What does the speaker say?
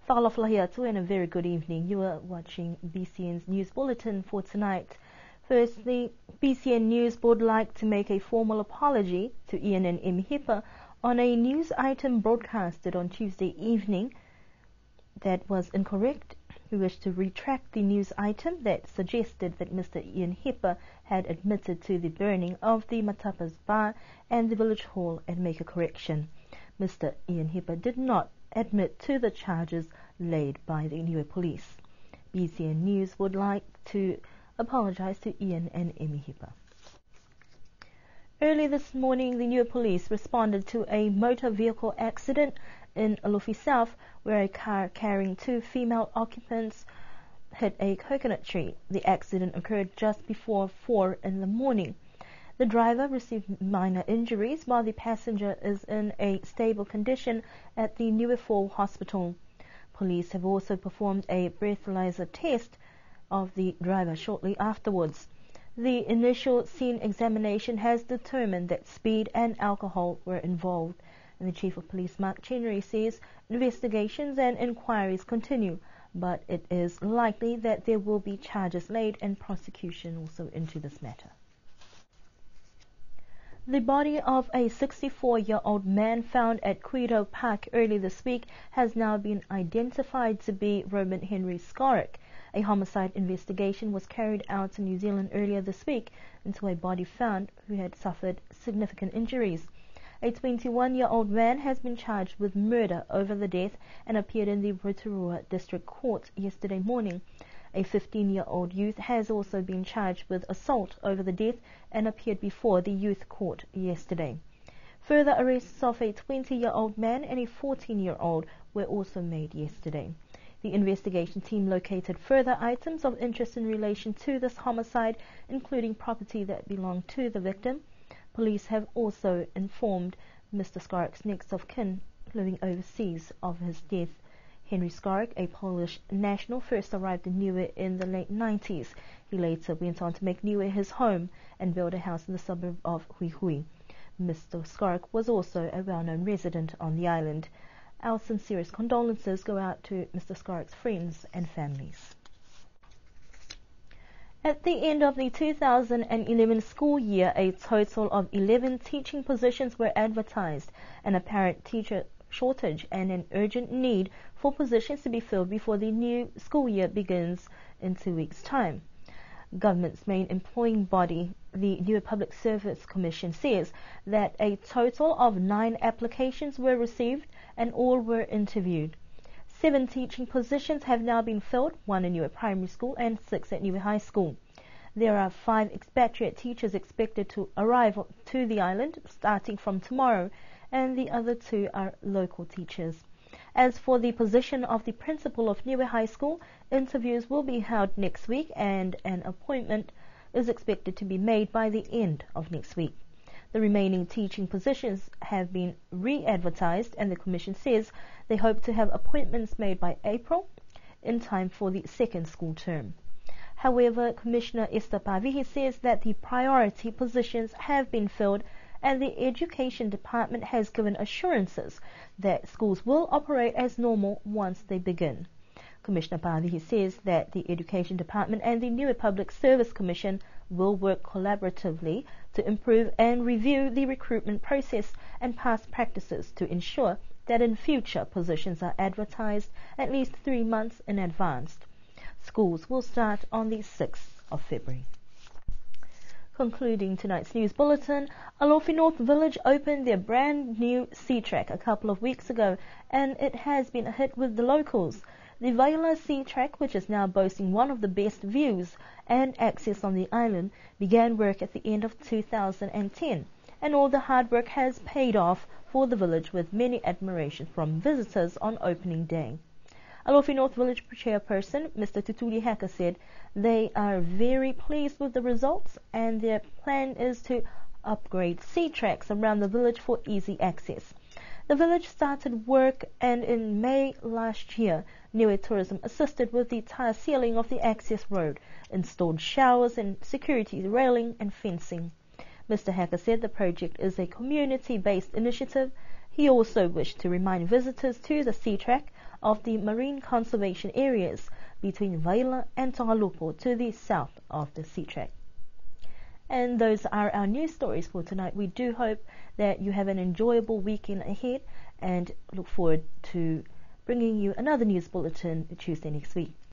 Whakalahiatu and a very good evening. You are watching BCN's News Bulletin for tonight. Firstly, BCN News would like to make a formal apology to Ian and Imhipa on a news item broadcasted on Tuesday evening that was incorrect. We wish to retract the news item that suggested that Mr. Ian Hipper had admitted to the burning of the Matapas Bar and the village hall and make a correction. Mr. Ian Hipper did not admit to the charges laid by the Niue police. BCN News would like to apologize to Ian and Emi Hipper. Early this morning, the Niue police responded to a motor vehicle accident in Alofi South, where a car carrying 2 female occupants hit a coconut tree. The accident occurred just before 4 in the morning. The driver received minor injuries, while the passenger is in a stable condition at the Niue Fall Hospital. Police have also performed a breathalyzer test of the driver shortly afterwards. The initial scene examination has determined that speed and alcohol were involved, and the Chief of Police, Mark Chenery, says investigations and inquiries continue, but it is likely that there will be charges laid and prosecution also into this matter. The body of a 64-year-old man found at Cuido Park early this week has now been identified to be Roman Henry Skorek. A homicide investigation was carried out in New Zealand earlier this week into a body found who had suffered significant injuries. A 21-year-old man has been charged with murder over the death and appeared in the Rotorua District Court yesterday morning. A 15-year-old youth has also been charged with assault over the death and appeared before the youth court yesterday. Further arrests of a 20-year-old man and a 14-year-old were also made yesterday. The investigation team located further items of interest in relation to this homicide, including property that belonged to the victim. Police have also informed Mr. Skorek's next of kin living overseas of his death. Henry Skorek, a Polish national, first arrived in Niue in the late 90s. He later went on to make Niue his home and build a house in the suburb of Huihui. Mr. Skorek was also a well-known resident on the island. Our sincerest condolences go out to Mr. Skorek's friends and families. At the end of the 2011 school year, a total of 11 teaching positions were advertised. An apparent teacher shortage and an urgent need for positions to be filled before the new school year begins in 2 weeks' time. Government's main employing body, the Niue Public Service Commission, says that a total of 9 applications were received and all were interviewed. 7 teaching positions have now been filled, 1 in Niue Primary School and 6 at Niue High School. There are 5 expatriate teachers expected to arrive to the island starting from tomorrow, and the other 2 are local teachers. As for the position of the principal of Niue High School, interviews will be held next week and an appointment is expected to be made by the end of next week. The remaining teaching positions have been re-advertised, and the Commission says they hope to have appointments made by April in time for the second school term. However, Commissioner Esther Pavihi says that the priority positions have been filled, and the Education Department has given assurances that schools will operate as normal once they begin. Commissioner Pavihi says that the Education Department and the Niue Public Service Commission will work collaboratively to improve and review the recruitment process and past practices to ensure that in future positions are advertised at least 3 months in advance. Schools will start on the 6th of February. Concluding tonight's news bulletin, Alofi North Village opened their brand new sea track a couple of weeks ago, and it has been a hit with the locals. The Vaila Sea Track, which is now boasting one of the best views and access on the island, began work at the end of 2010, and all the hard work has paid off for the village, with many admiration from visitors on opening day. Alofi North Village Chairperson, Mr. Tutuli Hacker, said they are very pleased with the results, and their plan is to upgrade sea tracks around the village for easy access. The village started work, and in May last year, Niue Tourism assisted with the tire sealing of the access road, installed showers and security railing and fencing. Mr. Hacker said the project is a community-based initiative. He also wished to remind visitors to the sea track of the marine conservation areas between Vaila and Tongalupo to the south of the sea track. And those are our news stories for tonight. We do hope that you have an enjoyable weekend ahead and look forward to bringing you another news bulletin Tuesday next week.